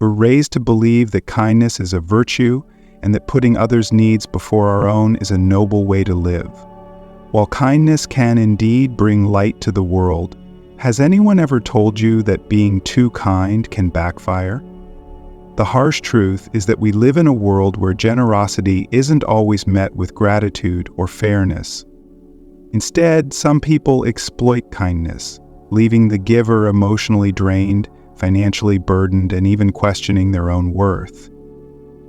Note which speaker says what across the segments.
Speaker 1: We're raised to believe that kindness is a virtue and that putting others' needs before our own is a noble way to live. While kindness can indeed bring light to the world, has anyone ever told you that being too kind can backfire? The harsh truth is that we live in a world where generosity isn't always met with gratitude or fairness. Instead, some people exploit kindness, leaving the giver emotionally drained, financially burdened, and even questioning their own worth.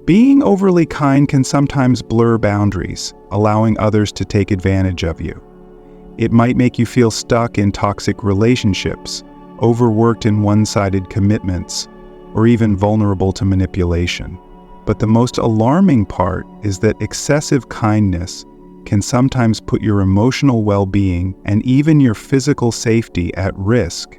Speaker 1: Being overly kind can sometimes blur boundaries, allowing others to take advantage of you. It might make you feel stuck in toxic relationships, overworked in one-sided commitments, or even vulnerable to manipulation. But the most alarming part is that excessive kindness can sometimes put your emotional well-being and even your physical safety at risk.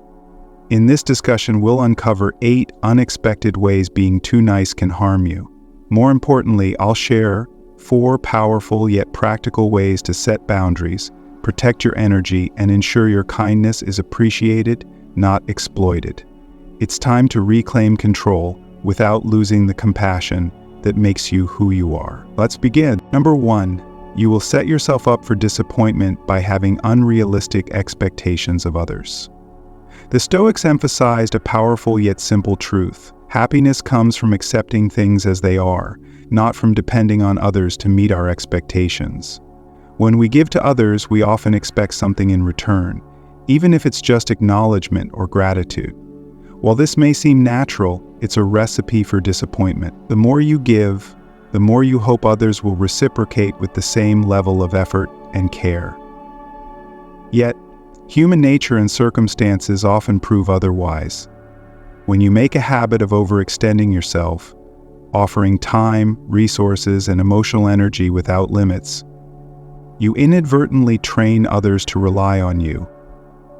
Speaker 1: In this discussion, we'll uncover 8 unexpected ways being too nice can harm you. More importantly, I'll share 4 powerful yet practical ways to set boundaries, protect your energy, and ensure your kindness is appreciated, not exploited. It's time to reclaim control without losing the compassion that makes you who you are. Let's begin. Number 1, you will set yourself up for disappointment by having unrealistic expectations of others. The Stoics emphasized a powerful yet simple truth. Happiness comes from accepting things as they are, not from depending on others to meet our expectations. When we give to others, we often expect something in return, even if it's just acknowledgement or gratitude. While this may seem natural, it's a recipe for disappointment. The more you give, the more you hope others will reciprocate with the same level of effort and care. Yet, human nature and circumstances often prove otherwise. When you make a habit of overextending yourself, offering time, resources, and emotional energy without limits, you inadvertently train others to rely on you.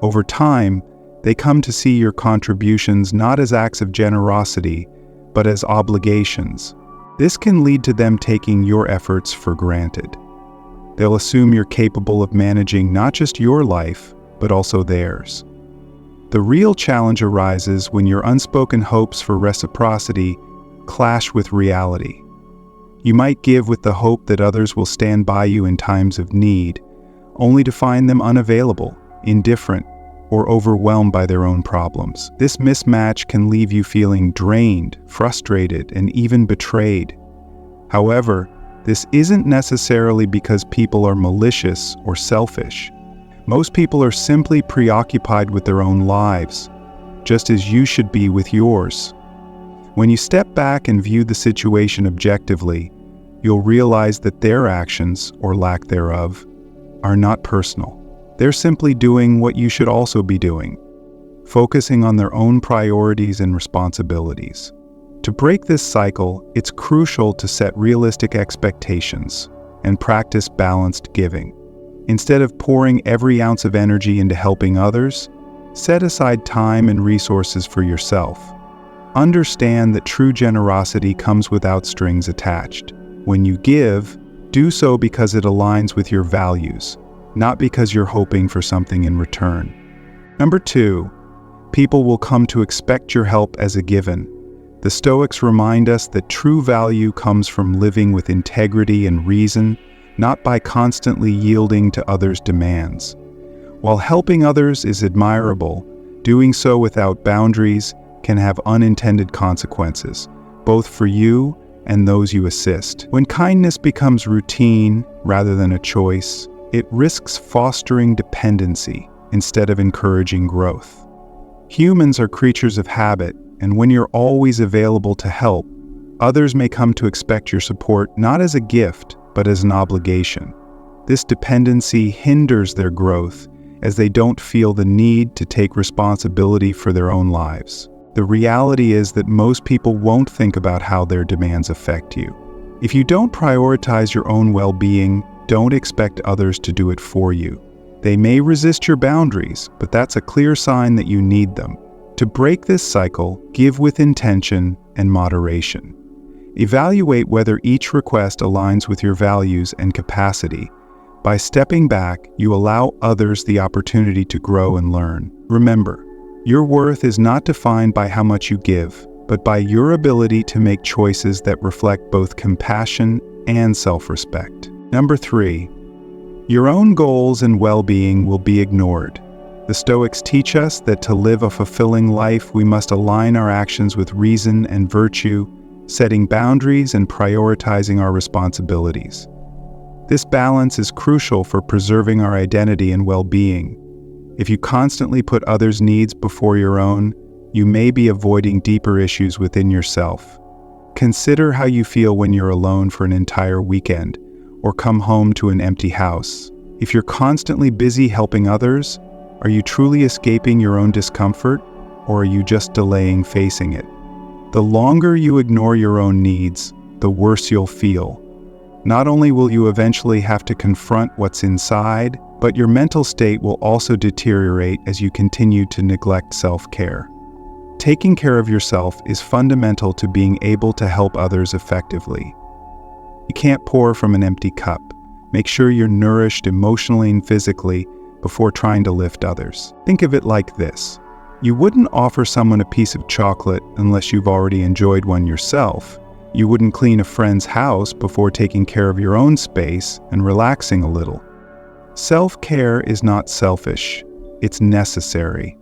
Speaker 1: Over time, they come to see your contributions not as acts of generosity, but as obligations. This can lead to them taking your efforts for granted. They'll assume you're capable of managing not just your life, but also theirs. The real challenge arises when your unspoken hopes for reciprocity clash with reality. You might give with the hope that others will stand by you in times of need, only to find them unavailable, indifferent, or overwhelmed by their own problems. This mismatch can leave you feeling drained, frustrated, and even betrayed. However, this isn't necessarily because people are malicious or selfish. Most people are simply preoccupied with their own lives, just as you should be with yours. When you step back and view the situation objectively, you'll realize that their actions, or lack thereof, are not personal. They're simply doing what you should also be doing, focusing on their own priorities and responsibilities. To break this cycle, it's crucial to set realistic expectations and practice balanced giving. Instead of pouring every ounce of energy into helping others, set aside time and resources for yourself. Understand that true generosity comes without strings attached. When you give, do so because it aligns with your values, not because you're hoping for something in return. Number 2, people will come to expect your help as a given. The Stoics remind us that true value comes from living with integrity and reason, not by constantly yielding to others' demands. While helping others is admirable, doing so without boundaries can have unintended consequences, both for you and those you assist. When kindness becomes routine rather than a choice, it risks fostering dependency instead of encouraging growth. Humans are creatures of habit, and when you're always available to help, others may come to expect your support not as a gift, but as an obligation. This dependency hinders their growth as they don't feel the need to take responsibility for their own lives. The reality is that most people won't think about how their demands affect you. If you don't prioritize your own well-being, don't expect others to do it for you. They may resist your boundaries, but that's a clear sign that you need them. To break this cycle, give with intention and moderation. Evaluate whether each request aligns with your values and capacity. By stepping back, you allow others the opportunity to grow and learn. Remember, your worth is not defined by how much you give, but by your ability to make choices that reflect both compassion and self-respect. Number 3, your own goals and well-being will be ignored. The Stoics teach us that to live a fulfilling life, we must align our actions with reason and virtue, setting boundaries and prioritizing our responsibilities. This balance is crucial for preserving our identity and well-being. If you constantly put others' needs before your own, you may be avoiding deeper issues within yourself. Consider how you feel when you're alone for an entire weekend, or come home to an empty house. If you're constantly busy helping others, are you truly escaping your own discomfort, or are you just delaying facing it? The longer you ignore your own needs, the worse you'll feel. Not only will you eventually have to confront what's inside, but your mental state will also deteriorate as you continue to neglect self-care. Taking care of yourself is fundamental to being able to help others effectively. You can't pour from an empty cup. Make sure you're nourished emotionally and physically before trying to lift others. Think of it like this. You wouldn't offer someone a piece of chocolate unless you've already enjoyed one yourself. You wouldn't clean a friend's house before taking care of your own space and relaxing a little. Self-care is not selfish, it's necessary.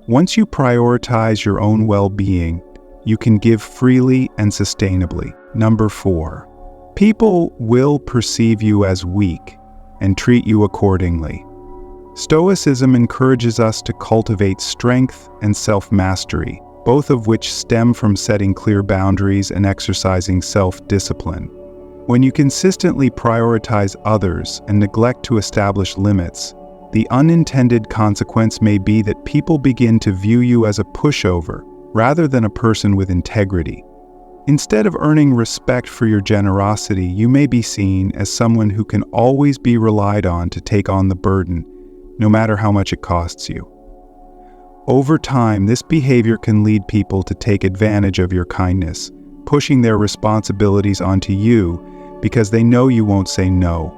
Speaker 1: Once you prioritize your own well-being, you can give freely and sustainably. Number 4, people will perceive you as weak and treat you accordingly. Stoicism encourages us to cultivate strength and self-mastery, both of which stem from setting clear boundaries and exercising self-discipline. When you consistently prioritize others and neglect to establish limits, the unintended consequence may be that people begin to view you as a pushover rather than a person with integrity. Instead of earning respect for your generosity, you may be seen as someone who can always be relied on to take on the burden, no matter how much it costs you. Over time, this behavior can lead people to take advantage of your kindness, pushing their responsibilities onto you because they know you won't say no.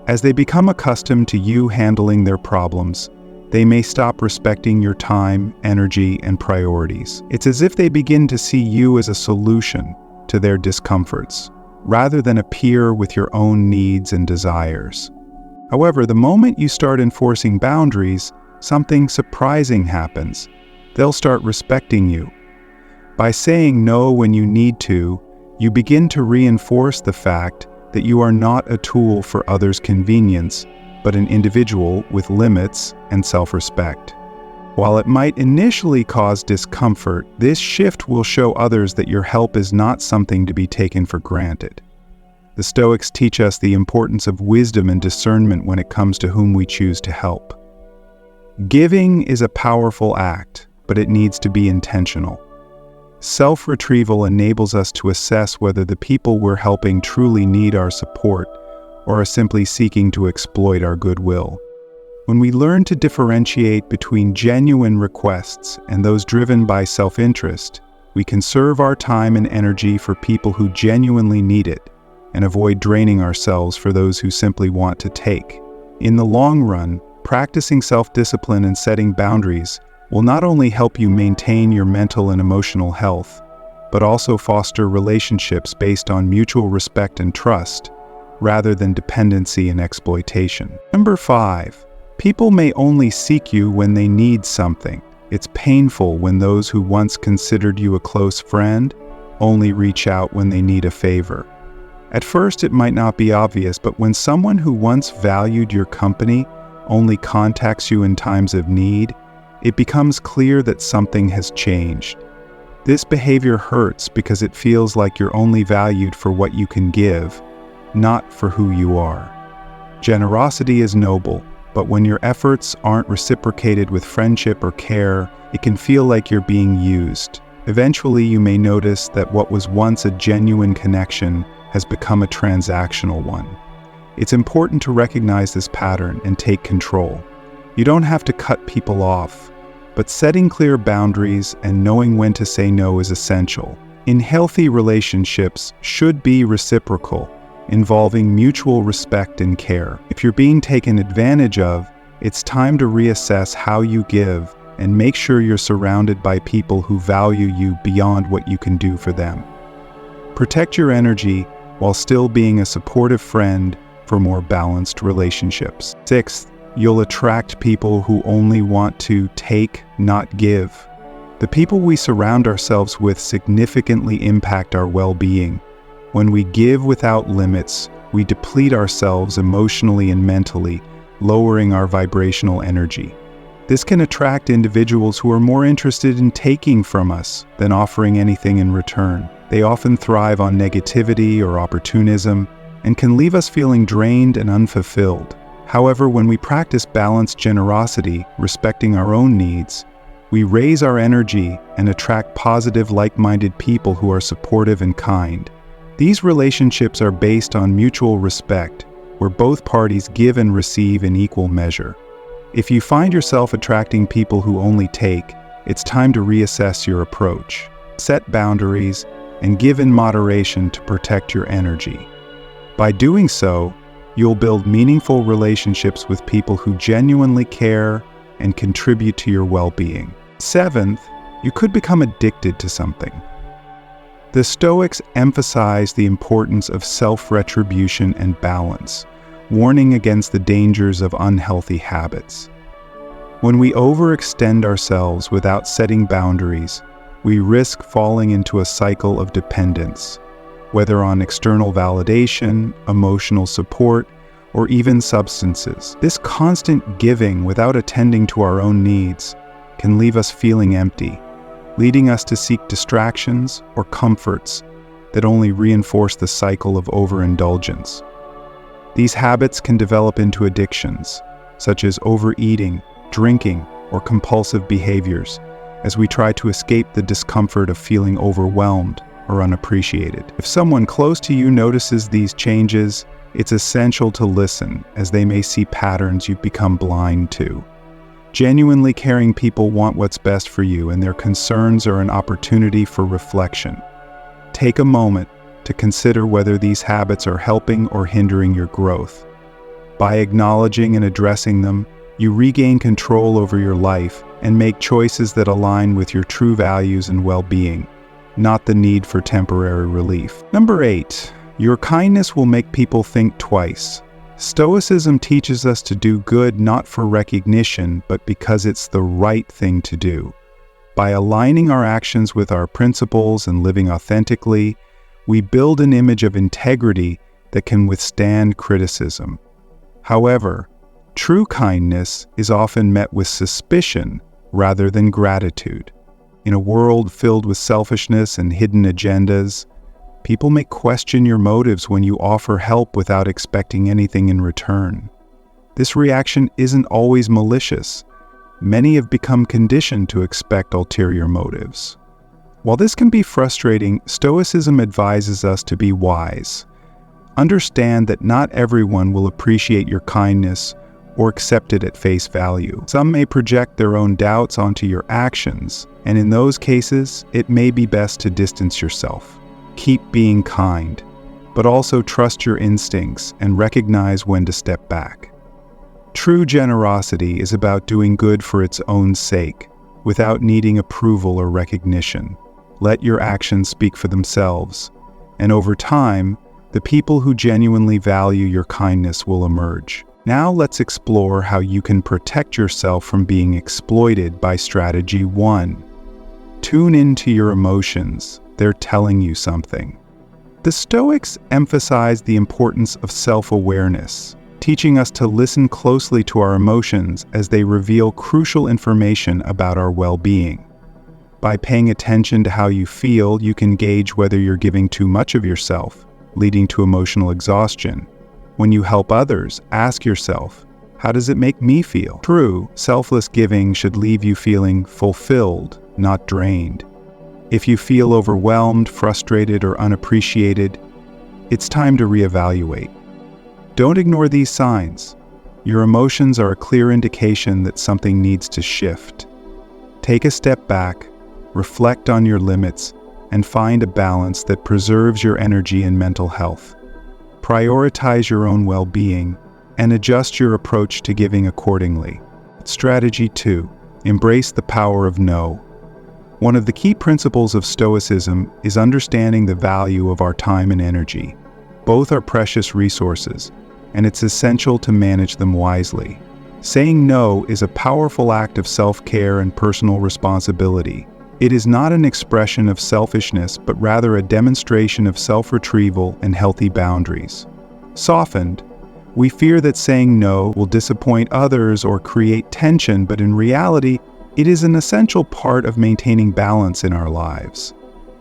Speaker 1: As they become accustomed to you handling their problems, they may stop respecting your time, energy, and priorities. It's as if they begin to see you as a solution to their discomforts, rather than a peer with your own needs and desires. However, the moment you start enforcing boundaries, something surprising happens. They'll start respecting you. By saying no when you need to, you begin to reinforce the fact that you are not a tool for others' convenience, but an individual with limits and self-respect. While it might initially cause discomfort, this shift will show others that your help is not something to be taken for granted. The Stoics teach us the importance of wisdom and discernment when it comes to whom we choose to help. Giving is a powerful act, but it needs to be intentional. Self-retrieval enables us to assess whether the people we're helping truly need our support or are simply seeking to exploit our goodwill. When we learn to differentiate between genuine requests and those driven by self-interest, we conserve our time and energy for people who genuinely need it and avoid draining ourselves for those who simply want to take. In the long run, practicing self-discipline and setting boundaries will not only help you maintain your mental and emotional health, but also foster relationships based on mutual respect and trust, rather than dependency and exploitation. Number 5, people may only seek you when they need something. It's painful when those who once considered you a close friend only reach out when they need a favor. At first, it might not be obvious, but when someone who once valued your company only contacts you in times of need, it becomes clear that something has changed. This behavior hurts because it feels like you're only valued for what you can give, not for who you are. Generosity is noble, but when your efforts aren't reciprocated with friendship or care, it can feel like you're being used. Eventually, you may notice that what was once a genuine connection has become a transactional one. It's important to recognize this pattern and take control. You don't have to cut people off, but setting clear boundaries and knowing when to say no is essential. In healthy relationships should be reciprocal, involving mutual respect and care. If you're being taken advantage of, it's time to reassess how you give and make sure you're surrounded by people who value you beyond what you can do for them. Protect your energy while still being a supportive friend for more balanced relationships. Sixth, you'll attract people who only want to take, not give. The people we surround ourselves with significantly impact our well-being. When we give without limits, we deplete ourselves emotionally and mentally, lowering our vibrational energy. This can attract individuals who are more interested in taking from us than offering anything in return. They often thrive on negativity or opportunism and can leave us feeling drained and unfulfilled. However, when we practice balanced generosity, respecting our own needs, we raise our energy and attract positive, like-minded people who are supportive and kind. These relationships are based on mutual respect, where both parties give and receive in equal measure. If you find yourself attracting people who only take, it's time to reassess your approach. Set boundaries and give in moderation to protect your energy. By doing so, you'll build meaningful relationships with people who genuinely care and contribute to your well-being. Seventh, you could become addicted to something. The Stoics emphasize the importance of self-retribution and balance, warning against the dangers of unhealthy habits. When we overextend ourselves without setting boundaries, we risk falling into a cycle of dependence, whether on external validation, emotional support, or even substances. This constant giving without attending to our own needs can leave us feeling empty, leading us to seek distractions or comforts that only reinforce the cycle of overindulgence. These habits can develop into addictions, such as overeating, drinking, or compulsive behaviors, as we try to escape the discomfort of feeling overwhelmed or unappreciated. If someone close to you notices these changes, it's essential to listen, as they may see patterns you've become blind to. Genuinely caring people want what's best for you, and their concerns are an opportunity for reflection. Take a moment to consider whether these habits are helping or hindering your growth. By acknowledging and addressing them, you regain control over your life and make choices that align with your true values and well-being, not the need for temporary relief. Number 8, your kindness will make people think twice. Stoicism teaches us to do good not for recognition, but because it's the right thing to do. By aligning our actions with our principles and living authentically, we build an image of integrity that can withstand criticism. However, true kindness is often met with suspicion rather than gratitude. In a world filled with selfishness and hidden agendas, people may question your motives when you offer help without expecting anything in return. This reaction isn't always malicious. Many have become conditioned to expect ulterior motives. While this can be frustrating, Stoicism advises us to be wise. Understand that not everyone will appreciate your kindness or accept it at face value. Some may project their own doubts onto your actions, and in those cases, it may be best to distance yourself. Keep being kind, but also trust your instincts and recognize when to step back. True generosity is about doing good for its own sake, without needing approval or recognition. Let your actions speak for themselves, and over time, the people who genuinely value your kindness will emerge. Now let's explore how you can protect yourself from being exploited by strategy 1. Tune into your emotions. They're telling you something. The Stoics emphasize the importance of self-awareness, teaching us to listen closely to our emotions as they reveal crucial information about our well-being. By paying attention to how you feel, you can gauge whether you're giving too much of yourself, leading to emotional exhaustion. When you help others, ask yourself, how does it make me feel? True, selfless giving should leave you feeling fulfilled, not drained. If you feel overwhelmed, frustrated, or unappreciated, it's time to reevaluate. Don't ignore these signs. Your emotions are a clear indication that something needs to shift. Take a step back, reflect on your limits, and find a balance that preserves your energy and mental health. Prioritize your own well-being and adjust your approach to giving accordingly. Strategy 2. Embrace the power of no. One of the key principles of Stoicism is understanding the value of our time and energy. Both are precious resources, and it's essential to manage them wisely. Saying no is a powerful act of self-care and personal responsibility. It is not an expression of selfishness, but rather a demonstration of self-retrieval and healthy boundaries. Softened, we fear that saying no will disappoint others or create tension, but in reality, it is an essential part of maintaining balance in our lives.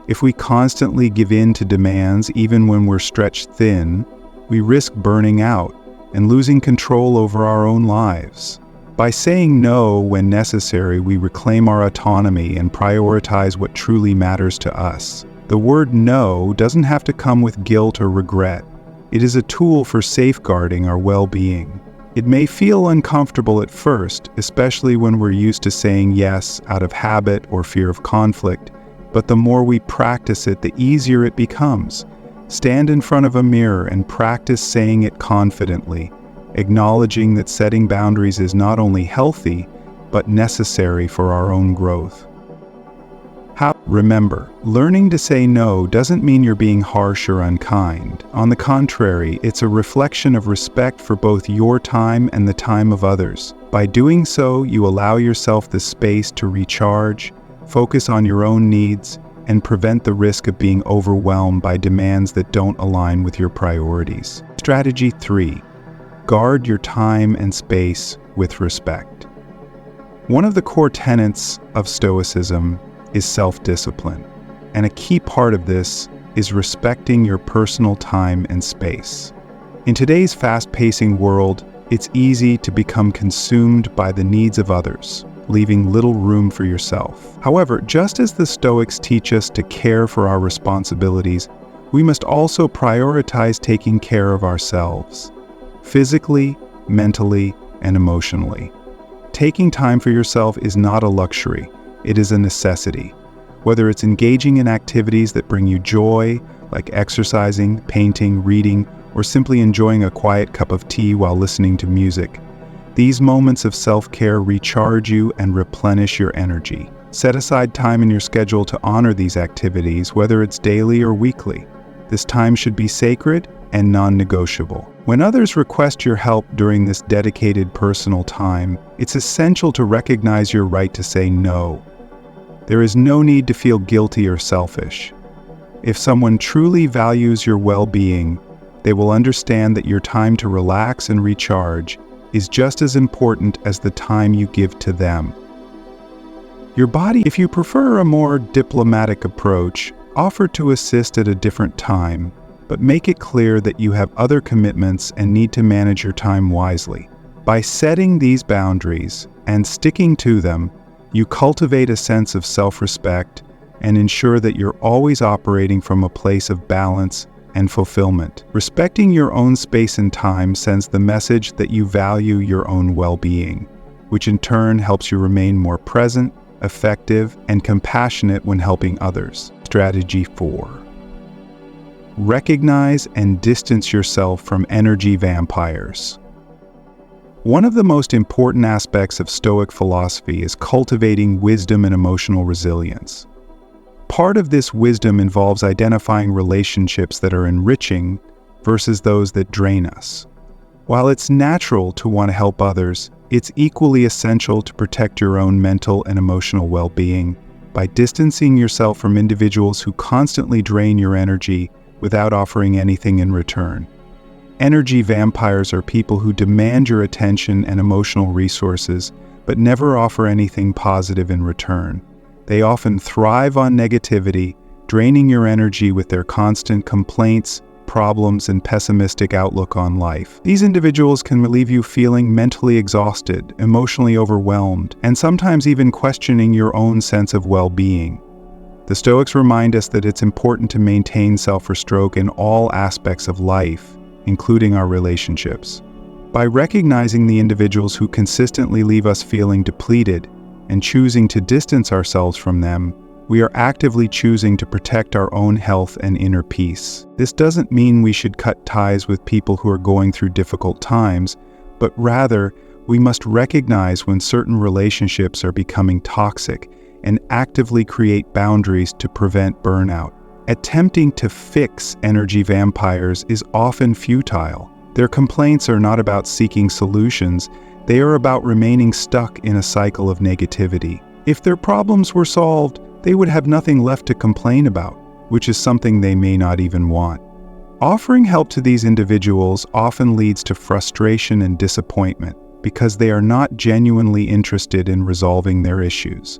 Speaker 1: If we constantly give in to demands even when we're stretched thin, we risk burning out and losing control over our own lives. By saying no when necessary, we reclaim our autonomy and prioritize what truly matters to us. The word no doesn't have to come with guilt or regret. It is a tool for safeguarding our well-being. It may feel uncomfortable at first, especially when we're used to saying yes out of habit or fear of conflict, but the more we practice it, the easier it becomes. Stand in front of a mirror and practice saying it confidently, acknowledging that setting boundaries is not only healthy, but necessary for our own growth. Remember, learning to say no doesn't mean you're being harsh or unkind. On the contrary, it's a reflection of respect for both your time and the time of others. By doing so, you allow yourself the space to recharge, focus on your own needs, and prevent the risk of being overwhelmed by demands that don't align with your priorities. Strategy 3. Guard your time and space with respect. One of the core tenets of Stoicism is self-discipline, and a key part of this is respecting your personal time and space. In today's fast-pacing world, it's easy to become consumed by the needs of others, leaving little room for yourself. However, just as the Stoics teach us to care for our responsibilities, we must also prioritize taking care of ourselves, physically, mentally, and emotionally. Taking time for yourself is not a luxury. It is a necessity. Whether it's engaging in activities that bring you joy, like exercising, painting, reading, or simply enjoying a quiet cup of tea while listening to music, these moments of self-care recharge you and replenish your energy. Set aside time in your schedule to honor these activities, whether it's daily or weekly. This time should be sacred and non-negotiable. When others request your help during this dedicated personal time, it's essential to recognize your right to say no. There is no need to feel guilty or selfish. If someone truly values your well-being, they will understand that your time to relax and recharge is just as important as the time you give to them. Your body, if you prefer a more diplomatic approach, offer to assist at a different time, but make it clear that you have other commitments and need to manage your time wisely. By setting these boundaries and sticking to them, you cultivate a sense of self-respect and ensure that you're always operating from a place of balance and fulfillment. Respecting your own space and time sends the message that you value your own well-being, which in turn helps you remain more present, effective, and compassionate when helping others. Strategy 4. Recognize and distance yourself from energy vampires. One of the most important aspects of Stoic philosophy is cultivating wisdom and emotional resilience. Part of this wisdom involves identifying relationships that are enriching versus those that drain us. While it's natural to want to help others, it's equally essential to protect your own mental and emotional well-being by distancing yourself from individuals who constantly drain your energy without offering anything in return. Energy vampires are people who demand your attention and emotional resources, but never offer anything positive in return. They often thrive on negativity, draining your energy with their constant complaints, problems, and pessimistic outlook on life. These individuals can leave you feeling mentally exhausted, emotionally overwhelmed, and sometimes even questioning your own sense of well-being. The Stoics remind us that it's important to maintain self-restraint in all aspects of life, including our relationships. By recognizing the individuals who consistently leave us feeling depleted and choosing to distance ourselves from them, we are actively choosing to protect our own health and inner peace. This doesn't mean we should cut ties with people who are going through difficult times, but rather We must recognize when certain relationships are becoming toxic and actively create boundaries to prevent burnout. Attempting to fix energy vampires is often futile. Their complaints are not about seeking solutions, they are about remaining stuck in a cycle of negativity. If their problems were solved, they would have nothing left to complain about, which is something they may not even want. Offering help to these individuals often leads to frustration and disappointment because they are not genuinely interested in resolving their issues.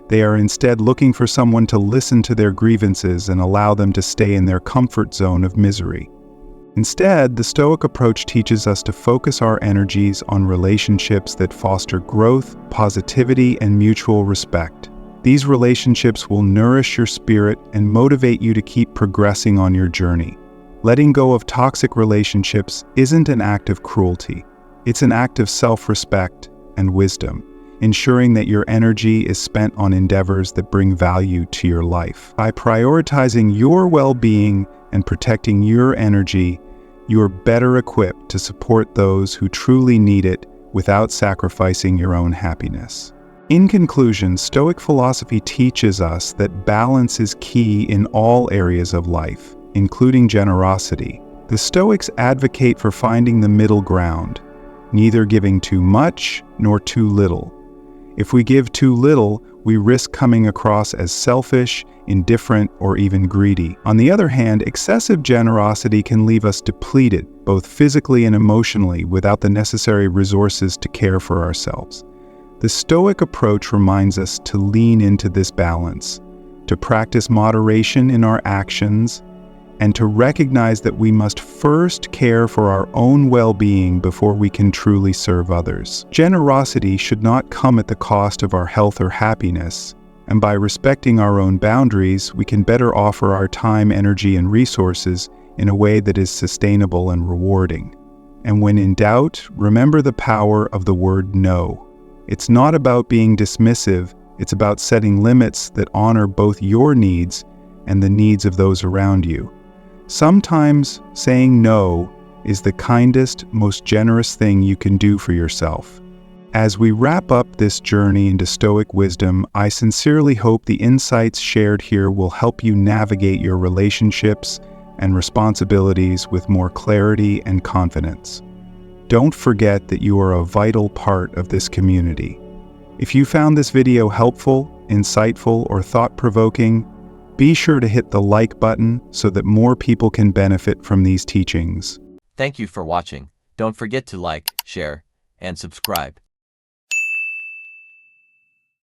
Speaker 1: They are instead looking for someone to listen to their grievances and allow them to stay in their comfort zone of misery. Instead, the Stoic approach teaches us to focus our energies on relationships that foster growth, positivity, and mutual respect. These relationships will nourish your spirit and motivate you to keep progressing on your journey. Letting go of toxic relationships isn't an act of cruelty. It's an act of self-respect and wisdom, ensuring that your energy is spent on endeavors that bring value to your life. By prioritizing your well-being and protecting your energy, you are better equipped to support those who truly need it without sacrificing your own happiness. In conclusion, Stoic philosophy teaches us that balance is key in all areas of life, including generosity. The Stoics advocate for finding the middle ground, neither giving too much nor too little. If we give too little, we risk coming across as selfish, indifferent, or even greedy. On the other hand, excessive generosity can leave us depleted, both physically and emotionally, without the necessary resources to care for ourselves. The Stoic approach reminds us to lean into this balance, to practice moderation in our actions, and to recognize that we must first care for our own well-being before we can truly serve others. Generosity should not come at the cost of our health or happiness, and by respecting our own boundaries, we can better offer our time, energy, and resources in a way that is sustainable and rewarding. And when in doubt, remember the power of the word no. It's not about being dismissive, it's about setting limits that honor both your needs and the needs of those around you. Sometimes saying no is the kindest, most generous thing you can do for yourself. As we wrap up this journey into Stoic wisdom, I sincerely hope the insights shared here will help you navigate your relationships and responsibilities with more clarity and confidence. Don't forget that you are a vital part of this community. If you found this video helpful, insightful, or thought-provoking, be sure to hit the like button so that more people can benefit from these teachings.
Speaker 2: Thank you for watching. Don't forget to like, share, and subscribe.